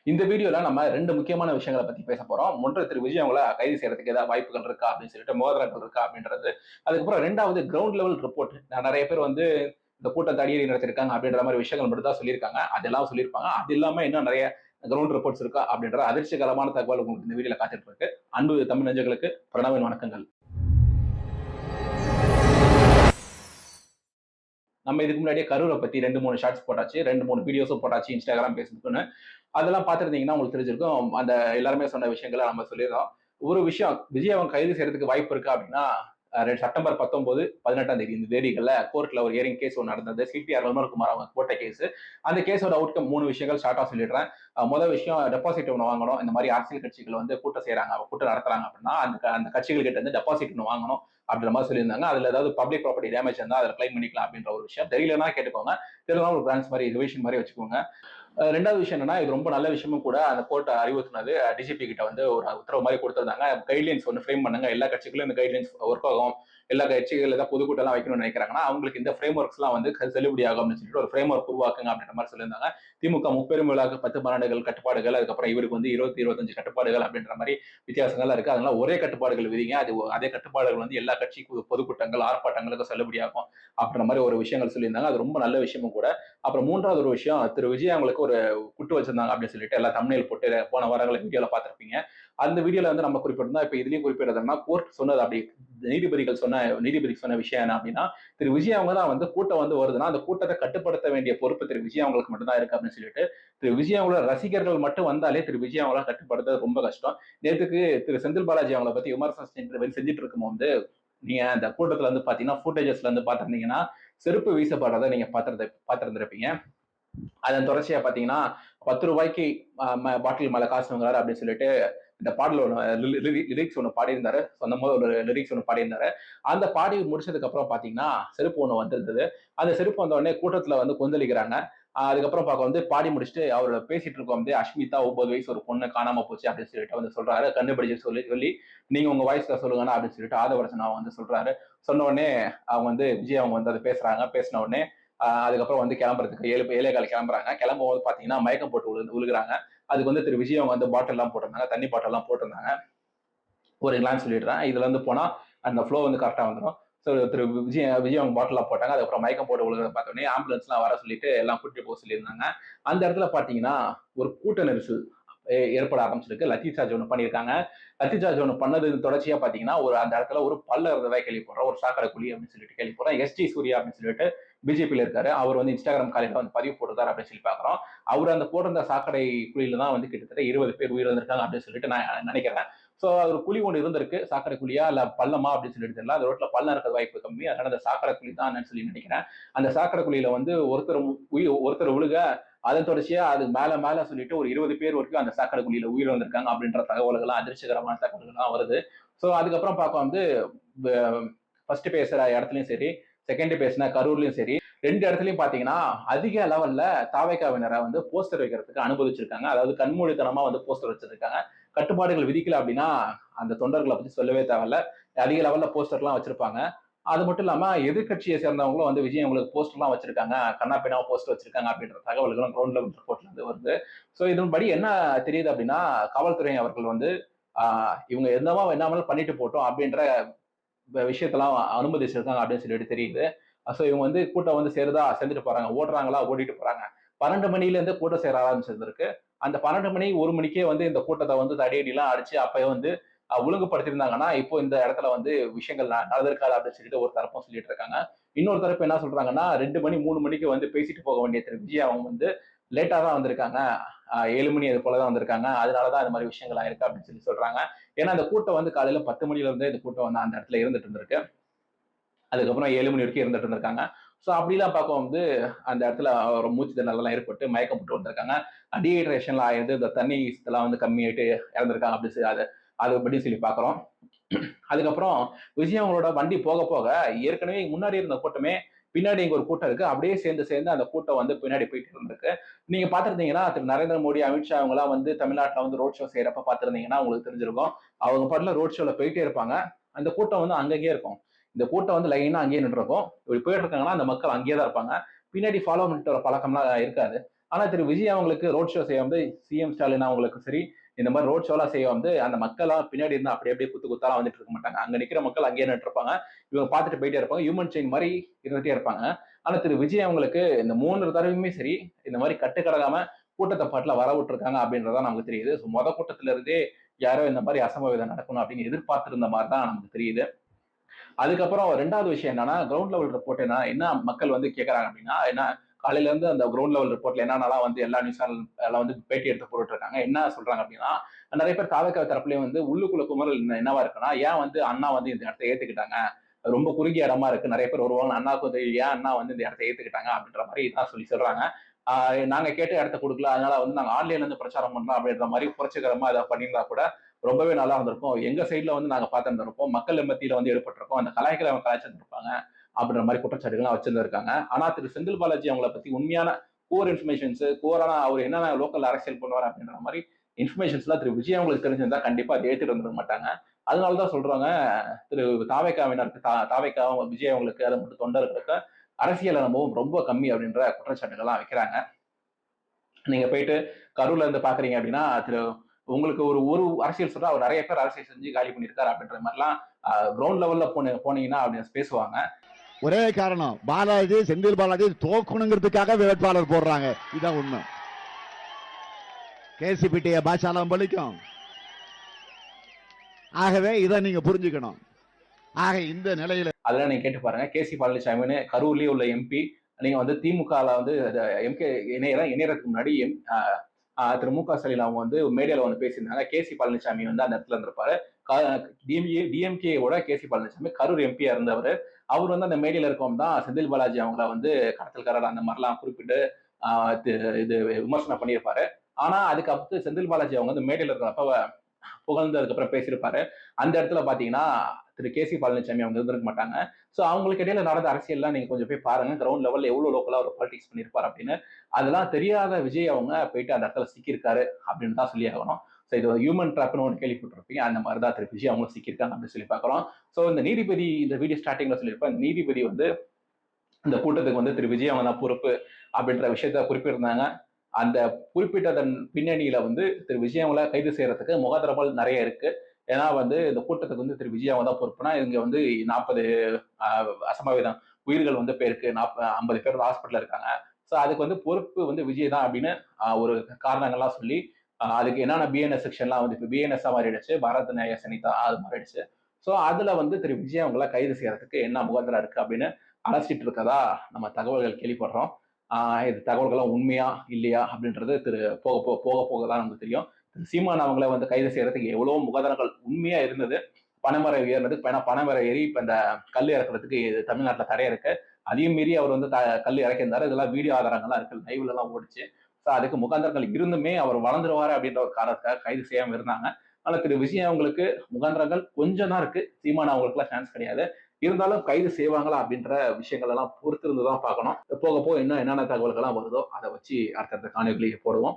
இந்த வீடியோல நம்ம 2 முக்கியமான விஷயங்கள பத்தி பேச போறோம். ஒன்று திரு விஜய் அவங்கள கைது செய்யறதுக்கு ஏதாவது வாய்ப்புகள் இருக்கா அப்படின்னு சொல்லிட்டு மோதிரங்கள் இருக்கா அப்படின்றது. அதுக்கப்புறம் 2வது கிரவுண்ட் லெவல் ரிப்போர்ட். நெறைய பேர் வந்து இந்த கூட்டம் தடியடி நடத்திருக்காங்க அப்படின்ற மாதிரி விஷயங்கள் மட்டும் தான் சொல்லியிருக்காங்க. அதெல்லாம் சொல்லியிருப்பாங்க. அது இல்லாம இன்னும் நெறைய கிரவுண்ட் ரிப்போர்ட்ஸ் இருக்கா அப்படின்ற அதிர்ச்சிகரமான தகவல் உங்களுக்கு இந்த வீடியோல காத்துட்டு இருக்கு. அன்பு தமிழ் நெஞ்சங்களுக்கு பிரணவின் வணக்கங்கள். நம்ம இதுக்கு முன்னாடியே கரூரை பத்தி 2, 3 ஷார்ட்ஸ் போட்டாச்சு. 2, 3 வீடியோஸும் போட்டாச்சு. Instagram, Facebookன்னு. அதெல்லாம் பார்த்திருந்தீங்கன்னா உங்களுக்கு தெரிஞ்சிருக்கும். அந்த எல்லாருமே சொன்ன விஷயங்கள நம்ம சொல்லியிருந்தோம். ஒரு விஷயம் விஜய் அவங்க கைது செய்யறதுக்கு வாய்ப்பு இருக்கா அப்படின்னா, செப்டம்பர் 19, 18ஆம் தேதி இந்த தேதிகள்ல கோர்ட்ல ஒரு ஹியரிங் கேஸ் ஒண்ணு நடந்தது. சிபிஆர் விமல்குமார் அவங்க போட்ட கேஸ். அந்த கேஸோட அவுட்கம் 3 விஷயங்கள் ஷார்ட்டா சொல்லிடுறேன். முதல் விஷயம் டெபாசிட் ஒண்ணு வாங்கணும். இந்த மாதிரி அரசியல் கட்சிகள் வந்து கூட்டம் செய்றாங்க, கூட்டம் நடத்துறாங்க அப்படின்னா, அந்த கட்சிகள் கிட்ட இருந்து டெபாசிட் ஒண்ணு வாங்கணும் அப்படின்ற மாதிரி சொல்லியிருந்தாங்க. அதுல ஏதாவது பப்ளிக் ப்ராப்பர்ட்டி டேமேஜ் இருந்தா அதில் கிளைம் பண்ணிக்கலாம் அப்படின்ற ஒரு விஷயம். தெரியலன்னா கேட்டுக்கோங்க. தெரியலனா ஒரு பிரான்ச் மாதிரி ரிவிஷன் மாதிரி வச்சுக்கோங்க. 2வது விஷயம் என்னன்னா, இது ரொம்ப நல்ல விஷயமும் கூட. அந்த கோர்ட் அறிவுறுத்தினது டிஜிபி கிட்ட வந்து ஒரு உத்தரவு மாதிரி கொடுத்திருந்தாங்க. கைட்லைன்ஸ் ஒன்று ஃப்ரேம் பண்ணுங்க. எல்லா கட்சிகளும் இந்த கைட்லைன்ஸ் ஒர்க் ஆகும். எல்லா கட்சிகள் ஏதாவது பொதுக்கூட்டம் எல்லாம் வைக்கணும்னு நினைக்கிறாங்கன்னா அவங்களுக்கு இந்த ஃப்ரேம் ஒர்க்ஸ் எல்லாம் வந்து செல்லுபடி ஆகும் அப்படின்னு சொல்லிட்டு ஒரு ஃப்ரேம் ஒர்க் உருவாக்குங்க அப்படின்ற மாதிரி சொல்லியிருந்தாங்க. திமுக முப்பெரும் விழாக்கு 10 12 கட்டுப்பாடுகள், அதுக்கப்புறம் இவருக்கு வந்து 20 25 கட்டுப்பாடுகள் அப்படின்ற மாதிரி வித்தியாசங்கள்லாம் இருக்கு. அதனால ஒரே கட்டுப்பாடுகள் விதிங்க. அதே கட்டுப்பாடுகள் வந்து எல்லா கட்சி பொதுக்கூட்டங்கள் ஆர்ப்பாட்டங்களுக்கு செல்லுபடியாகும் அப்படின்ற மாதிரி ஒரு விஷயங்கள் சொல்லியிருந்தாங்க. அது ரொம்ப நல்ல விஷயமும் கூட. அப்புறம் 3வது ஒரு விஷயம், திரு விஜய் அவங்களுக்கு ஒரு குட்டு வச்சிருந்தாங்க அப்படின்னு சொல்லிட்டு எல்லாம் தம்ப்நெயில் போட்டு போன வாரங்கள் வீடியோல பார்த்திருப்பீங்க. அந்த வீடியோல வந்து நம்ம குறிப்பிட்டிருந்தோம். இப்ப இதுலயும் குறிப்பிடுறதுன்னா கோர்ட் சொன்னது அப்படி நீதிபதி சொன்ன விஷயம் என்ன அப்படின்னா, திரு விஜய் அவங்க தான் வந்து கூட்டம் வந்து வருதுன்னா அந்த கூட்டத்தை கட்டுப்படுத்த வேண்டிய பொறுப்பு திரு விஜய் அவங்களுக்கு மட்டும் தான் இருக்கு அப்படின்னு சொல்லிட்டு, திரு விஜய் அவங்களோட ரசிகர்கள் மட்டும் வந்தாலே திரு விஜய் அவங்கள கட்டுப்படுத்த ரொம்ப கஷ்டம். நேத்துக்கு திரு செந்தில் பாலாஜி அவங்கள பத்தி விமர்சனம் செஞ்சுட்டு இருக்கும்போது, நீங்க அந்த கூட்டத்துல வந்து பாத்தீங்கன்னா ஃபுட்டேஜஸ்ல வந்து பாத்திருந்தீங்கன்னா செருப்பு வீசப்படுறதை நீங்க பார்த்திருந்திருப்பீங்க. அதன் தொடர்ச்சியா பாத்தீங்கன்னா 10 ரூபாய்க்கு பாட்டில் மேல காசு வாங்குறாரு அப்படின்னு சொல்லிட்டு இந்த பாடல் லிரிக்ஸ் ஒன்று பாடியிருந்தாரு. சொந்தமா ஒரு லிரிக்ஸ் ஒன்று பாடியிருந்தாரு. அந்த பாடி முடிச்சதுக்கு அப்புறம் பாத்தீங்கன்னா செருப்பு ஒன்று வந்திருந்தது. அந்த செருப்பு வந்த உடனே கூட்டத்துல வந்து கொந்தளிக்கிறாங்க. அதுக்கப்புறம் பார்க்க வந்து பாடி முடிச்சுட்டு அவரோட பேசிட்டு இருக்கோம் வந்து அஷ்மிதா 9 வயசு ஒரு பொண்ணு காணாம போச்சு அப்படின்னு சொல்லிட்டு வந்து சொல்றாரு. கண்டுபிடிச்சு சொல்லி நீங்க உங்க வாய்ஸ்ல சொல்லுங்கன்னா அப்படின்னு சொல்லிட்டு ஆதவர்சனா வந்து சொல்றாரு. சொன்ன உடனே அவங்க வந்து விஜய் அவங்க வந்து அதை பேசுறாங்க. பேசின உடனே அதுக்கப்புறம் வந்து கிளம்புறதுக்கு 7:15 கிளம்புறாங்க. கிளம்பும்போது பாத்தீங்கன்னா மயக்கம் போட்டு விழுகுறாங்க. அதுக்கு வந்து திரு விஜய் அவங்க வந்து பாட்டில் எல்லாம் போட்டிருந்தாங்க. தண்ணி பாட்டில் எல்லாம் போட்டிருந்தாங்க. ஒரு கிளான்ஸ் சொல்லிடுறேன். இதுல இருந்து போனா அந்த ஃப்ளோ வந்து கரெக்டா வந்துடும். ஸோ திரு விஜய் அவங்க பாட்டில் போட்டாங்க. அதுக்கப்புறம் மயக்கம் போட்டு விழுகிறத பார்த்தோன்னே ஆம்புலன்ஸ் எல்லாம் வர சொல்லிட்டு எல்லாம் கூட்டிட்டு போக சொல்லியிருந்தாங்க. அந்த இடத்துல பாத்தீங்கன்னா ஒரு கூட்ட நெரிசல் ஏற்பட ஆரம்பிச்சிருக்கு. லத்தீப் சார்ஜ் ஒன்று பண்ணியிருக்காங்க. லத்தீப் சார்ஜ் ஒன்று பண்ணது தொடர்ச்சியா பாத்தீங்கன்னா அந்த இடத்துல ஒரு பல்ல இருந்ததா கேள்விப்படுறோம். ஒரு சாக்கடை குழி அப்படின்னு சொல்லிட்டு கேள்விப்படுறோம். எஸ்டி சூர்யா அப்படின்னு சொல்லிட்டு பிஜேபியில இருக்காரு. அவர் வந்து இன்ஸ்டாகிராம் காலையில வந்து பதிவு போட்டுருக்காரு அப்படின்னு சொல்லி பாக்குறோம். அவர் அந்த போட்டிருந்த சாக்கடை குழியில தான் வந்து கிட்டத்தட்ட 20 பேர் உயிரிழந்திருக்காங்க அப்படின்னு சொல்லிட்டு நான் நினைக்கிறேன். சோ ஒரு குழி ஒன்று இருந்திருக்கு. சாக்கடை குழியா இல்ல பள்ளமா அப்படின்னு சொல்லிட்டு தெரியல. அந்த ரோட்ல பள்ளம் இருக்கிற வாய்ப்பு கம்மி. அதனால அந்த சாக்கடை குழி தான் சொல்லி நினைக்கிறேன். அந்த சாக்கடை குழியில வந்து ஒருத்தர் விழுக அதன் தொடர்ச்சியா அது மேல சொல்லிட்டு ஒரு 20 பேர் வரைக்கும் அந்த சாக்கடை குழியில உயிர் வந்திருக்காங்க அப்படின்ற தகவல்கள் அதிர்ச்சிகரமான தகவல்கள் வருது. சோ அதுக்கப்புறம் பார்க்க வந்து ஃபர்ஸ்ட் பேசுற இடத்துலயும் சரி, செகண்ட் பேசின கரூர்லயும் சரி, 2 இடத்துலயும் பாத்தீங்கன்னா அதிக லெவல்ல தாவேகாவினரை வந்து போஸ்டர் வைக்கிறதுக்கு அனுமதிச்சிருக்காங்க. அதாவது கண்மூடித்தனமா வந்து போஸ்டர் வச்சிருக்காங்க. கட்டுப்பாடுகள் விதிக்கல அப்படின்னா அந்த தொண்டர்களை பத்தி சொல்லவே தேவையில்ல. அதிக லெவல்ல போஸ்டர் எல்லாம் வச்சிருப்பாங்க. அது மட்டும் இல்லாம எதிர்கட்சியை சேர்ந்தவங்களும் வந்து விஜய் அவங்களுக்கு போஸ்டர் எல்லாம் வச்சிருக்காங்க. கண்ணா பின்னா போஸ்டர் வச்சிருக்காங்க அப்படின்ற தகவல்களும் கிரவுண்ட் லெவல் ரிப்போர்ட்ல இருந்து வருது. சோ இதன்படி என்ன தெரியுது அப்படின்னா காவல்துறை அவர்கள் வந்து இவங்க என்னவா வேணாலும் பண்ணிட்டு போட்டோம் அப்படின்ற விஷயத்தெல்லாம் அனுமதிச்சிருக்காங்க அப்படின்னு சொல்லிட்டு தெரியுது. சோ இவங்க வந்து கூட்டம் வந்து சேர்ந்துட்டு போறாங்க. ஓடுறாங்களா ஓடிட்டு போறாங்க. 12 மணில இருந்து கூட்டம் சேர ஆரம்பிச்சிருக்கு. அந்த 12 மணி 1 மணிக்கே வந்து இந்த கூட்டத்தை வந்து தடியடி எல்லாம் அடிச்சு அப்ப வந்து ஒழுங்குபடுத்திருந்தாங்கன்னா இப்போ இந்த இடத்துல வந்து விஷயங்கள் நடந்திருக்காது அப்படின்னு சொல்லிட்டு ஒரு தரப்பும் சொல்லிட்டு இருக்காங்க. இன்னொரு தரப்பு என்ன சொல்றாங்கன்னா 2 மணி 3 மணிக்கு வந்து பேசிட்டு போக வேண்டிய திரு விஜய் அவங்க வந்து லேட்டா தான் வந்திருக்காங்க. 7 மணி அது போலதான் வந்திருக்காங்க. அதனாலதான் இந்த மாதிரி விஷயங்கள் ஆயிருக்கு அப்படின்னு சொல்லி சொல்றாங்க. ஏன்னா அந்த கூட்டம் வந்து காலையில 10 மணில இருந்தே இந்த கூட்டம் வந்து அந்த இடத்துல இருந்துட்டு இருந்திருக்கு. அதுக்கப்புறம் 7 மணி வரைக்கும் இருந்துட்டு இருந்திருக்காங்க. சோ அப்படிலாம் பார்க்க வந்து அந்த இடத்துல ஒரு மூச்சு திணறல்லாம் ஏற்பட்டு மயக்கம் போட்டு வந்திருக்காங்க. டீஹைட்ரேஷன்ல ஆயிருந்து இந்த தண்ணி இதெல்லாம் வந்து கம்மியாயிட்டு இறந்திருக்காங்க அப்படி சொல்லி அது படி சொல்லி பாக்குறோம். அதுக்கப்புறம் விஜய் அவங்களோட வண்டி போக போக ஏற்கனவே முன்னாடி இருந்த கூட்டமே பின்னாடி இங்க ஒரு கூட்டம் இருக்கு. அப்படியே சேர்ந்து அந்த கூட்டம் வந்து பின்னாடி போயிட்டு இருந்திருக்கு. நீங்க பாத்திருந்தீங்கன்னா திரு நரேந்திர மோடி, அமித்ஷா அவங்க எல்லாம் வந்து தமிழ்நாட்டுல வந்து ரோட் ஷோ செய்யறப்ப பாத்திருந்தீங்கன்னா உங்களுக்கு தெரிஞ்சிருக்கும். அவங்க பாட்டுல ரோட் ஷோல போயிட்டே இருப்பாங்க. அந்த கூட்டம் வந்து அங்கங்கே இருக்கும். இந்த கூட்டம் வந்து லைனா அங்கேயே நின்று இருக்கும். இப்படி போயிட்டு இருக்காங்கன்னா அந்த மக்கள் அங்கேயே தான் இருப்பாங்க. பின்னாடி ஃபாலோ பண்ணிட்டு வர பழக்கம்லாம் இருக்காது. ஆனா திரு விஜய் அவங்களுக்கு ரோட் ஷோ செய்ய வந்து சிஎம் ஸ்டாலின் அவங்களுக்கு சரி, இந்த மாதிரி ரோட் ஷோலாம் செய்ய வந்து அந்த மக்களா பின்னாடி இருந்து அப்படி அப்படியே குத்து குத்தாலாம் வந்துட்டு இருக்க மாட்டாங்க. அங்க நிக்கிற மக்கள் அங்கேயே நின்று இருப்பாங்க. இவங்க பார்த்துட்டு போயிட்டே இருப்பாங்க. ஹியூமன் செயின் மாதிரி இருந்துட்டே இருப்பாங்க. ஆனா திரு விஜய் அவங்களுக்கு இந்த 3 தடவையுமே சரி, இந்த மாதிரி கட்டுக்கடங்காம கூட்டத்த பாட்டுல வர விட்டுருக்காங்க அப்படின்றதுதான் நமக்கு தெரியுது. மொத கூட்டத்துல இருந்தே யாரோ இந்த மாதிரி அசம்பாவிதம் நடக்கணும் அப்படின்னு எதிர்பார்த்திருந்த மாதிரி தான் நமக்கு தெரியுது. அதுக்கப்புறம் 2வது விஷயம் என்னன்னா, கிரவுண்ட் லெவல் ரிப்போர்ட் என்ன மக்கள் வந்து கேட்கறாங்க அப்படின்னா, காலையில இருந்து அந்த கிரவுண்ட் லெவல் ரிப்போர்ட்ல என்னென்னலாம் வந்து எல்லா நியூஸ் சேனல் எல்லாம் வந்து பேட்டி எடுத்து போட்டுட்டு இருக்காங்க. என்ன சொல்றாங்க அப்படின்னா, நிறைய பேர் தாவேகா தரப்புலயும் வந்து உள்ளுக்குள்ள குமறல் என்னவா இருக்குன்னா, ஏன் வந்து அண்ணா வந்து இந்த இடத்த ஏத்துக்கிட்டாங்க? ரொம்ப குறுகிய இடமா இருக்கு. நிறைய பேர் வருவாங்க. அண்ணாவுக்கு வந்து ஏன் அண்ணா வந்து இந்த இடத்த ஏத்துக்கிட்டாங்க அப்படின்ற மாதிரி தான் சொல்றாங்க. நாங்க கேட்ட இடத்த கொடுக்கல. அதனால வந்து நாங்க ஆன்லைன்ல இருந்து பிரச்சாரம் பண்றோம் அப்படின்ற மாதிரி புரட்சிகரமா ஏதாவது பண்ணியிருந்தா கூட ரொம்பவே நல்லா இருந்திருக்கும். எங்க சைட்ல வந்து நாங்க பார்த்திருந்திருப்போம். மக்கள் மத்தியில வந்து ஈடுபட்டிருக்கோம். அந்த கலாய்களை அவங்க கலாய்ச்சிருந்திருப்பாங்க அப்படின்ற மாதிரி குற்றச்சாட்டுகள்லாம் வச்சிருந்திருக்காங்க. ஆனா திரு செந்தில் பாலாஜி அவங்கள பத்தி உண்மையான கோர் இன்ஃபர்மேஷன்ஸ், கோரான அவர் என்னென்ன லோக்கல் அரசியல் பண்ணுவார் அப்படின்ற மாதிரி இன்ஃபர்மேஷன்ஸ்லாம் திரு விஜய் அவங்களுக்கு தெரிஞ்சிருந்தா கண்டிப்பா அதை ஏத்துட்டு இருந்திருக்க மாட்டாங்க. அதனாலதான் சொல்றாங்க, திரு தாவேகாவினருக்கு தாவேகா விஜய் அவங்களுக்கு அதை மட்டும் தொண்டர்களுக்கு அரசியல் அனுபவம் ரொம்ப கம்மி அப்படின்ற குற்றச்சாட்டுகள்லாம் வைக்கிறாங்க. நீங்க போயிட்டு கரூர்ல இருந்து பாக்குறீங்க அப்படின்னா திரு உங்களுக்கு ஒரு ஒரு அரசியல் சொல்றா அவர் நிறைய பேர் அரசியல் செஞ்சு காலி பண்ணியிருக்காரு அப்படின்ற மாதிரிலாம் கிரவுண்ட் லெவல்ல போனீங்கன்னா அப்படின்னு பேசுவாங்க. ஒரே காரணம், பாலாஜி செந்தில் பாலாஜி தோக்கணுங்கிறதுக்காக வேட்பாளர் போடுறாங்க. இதான் உண்மை. கேசிபிட்டிய பாஷாலாம் பலிக்கும். ஆகவே இதை நீங்க புரிஞ்சுக்கணும். ஆக இந்த நிலையில அதெல்லாம் நீங்க கேட்டு பாருங்க. கேசி பழனிசாமின்னு கரூர்லயே உள்ள எம்பி, நீங்க வந்து திமுகல வந்து எம்கே இணையறதுக்கு முன்னாடி திரு மு க ஸ்டாலின் அவங்க வந்து மேடையில வந்து பேசியிருந்தாங்க. கேசி பழனிசாமி வந்து அந்த இடத்துல இருந்திருப்பாரு. டிஎம்கேவோட கேசி பழனிசாமி கரூர் எம்பியா இருந்தவர். அவர் வந்து அந்த மேடையில இருக்கவும் தான் செந்தில் பாலாஜி அவங்கள வந்து கடத்தல்காரர் அந்த மாதிரிலாம் குறிப்பிட்டு இது விமர்சனம் பண்ணியிருப்பாரு. ஆனா அதுக்கு அடுத்து செந்தில் பாலாஜி அவங்க வந்து மேடையில இருக்கிறப்ப புகழ்ந்ததுக்கு அப்புறம் பேசியிருப்பாரு. அந்த இடத்துல பாத்தீங்கன்னா திரு கே சி பழனிசாமி அவங்க இருந்திருக்க மாட்டாங்க. சோ அவங்களுக்கு இடையில நடந்த அரசியல்லாம் நீங்க கொஞ்சம் போய் பாருங்க. கிரவுண்ட் லெவல்ல எவ்வளவு லோக்கலா ஒரு பாலிடிக்ஸ் பண்ணிருப்பாரு அப்படின்னு. அதெல்லாம் தெரியாத விஜய் அவங்க போயிட்டு அந்த இடத்துல சிக்கியிருக்காரு அப்படின்னு தான் சொல்லி ஆகணும். ஸோ இது ஹியூமன் ட்ராப்னு ஒன்று கேள்விப்பட்டிருப்பீங்க. அந்த மாதிரி தான் திரு விஜய் அவங்க சிக்கியிருக்காங்க அப்படின்னு சொல்லி பார்க்குறோம். ஸோ இந்த நீதிபதி இந்த வீடியோ ஸ்டார்டிங்ல சொல்லியிருப்பேன். நீதிபதி வந்து இந்த கூட்டத்துக்கு வந்து திரு விஜய் அவங்க தான் பொறுப்பு அப்படின்ற விஷயத்த குறிப்பிட்டிருந்தாங்க. அந்த குறிப்பிட்டதன் பின்னணியில வந்து திரு விஜய் அவங்கள கைது செய்யறதுக்கு முகாந்திரங்கள் நிறைய இருக்கு. ஏன்னா வந்து இந்த கூட்டத்துக்கு வந்து திரு விஜய் அவங்க தான் பொறுப்புனா, இங்க வந்து 40 அசம்பாவிதம் உயிர்கள் வந்து போயிருக்கு. 50 பேர் ஹாஸ்பிட்டல் இருக்காங்க. ஸோ அதுக்கு வந்து பொறுப்பு வந்து விஜய் தான் அப்படின்னு ஒரு காரணங்கள்லாம் சொல்லி அதுக்கு என்னென்ன பிஎன்எஸ் செக்ஷன்லாம் வந்து இப்போ பிஎன்எஸ் மாறிடுச்சு, பாரத் நியாய சனிதா அது மாறிடுச்சு. ஸோ அதுல வந்து திரு விஜய் அவங்கள கைது செய்யறதுக்கு என்ன முகாந்திரம் இருக்கு அப்படின்னு அலசிட்டு இருக்கதா நம்ம தகவல்கள் கேள்விப்படுறோம். இது தகவல்கள்லாம் உண்மையா இல்லையா அப்படின்றது போக போக தான் நமக்கு தெரியும். சீமான் அவங்கள வந்து கைது செய்யறதுக்கு எவ்வளவு முகாதாரங்கள் உண்மையா இருந்தது. பனைமரம் ஏறினது, பனைமரம் ஏறி இப்ப இந்த கல் இறக்குறதுக்கு தமிழ்நாட்டுல தடை இருக்கு. அதையும் மீறி அவர் வந்து கல் இறக்கியிருந்தாரு. இதெல்லாம் வீடியோ ஆதாரங்கள்லாம் இருக்கு, லைவ்ல எல்லாம் ஓடிச்சு. ஸோ அதுக்கு முகாந்திரங்கள் இருந்துமே அவர் வளர்ந்துருவாரு அப்படின்ற ஒரு காரணத்துக்காக கைது செய்யாம இருந்தாங்க. ஆனா திரு விஜய் அவங்களுக்கு முகாந்திரங்கள் கொஞ்சம் தான் இருக்கு. சீமான் அவங்களுக்கு எல்லாம் சான்ஸ் கிடையாது. இருந்தாலும் கைது செய்வாங்களா அப்படின்ற விஷயங்கள் எல்லாம் பொறுத்திருந்து தான் பார்க்கணும். போக போக இன்னும் என்னென்ன தகவல்கள்லாம் வருதோ அதை வச்சு அடுத்தடுத்த காணொலியை போடுவோம்.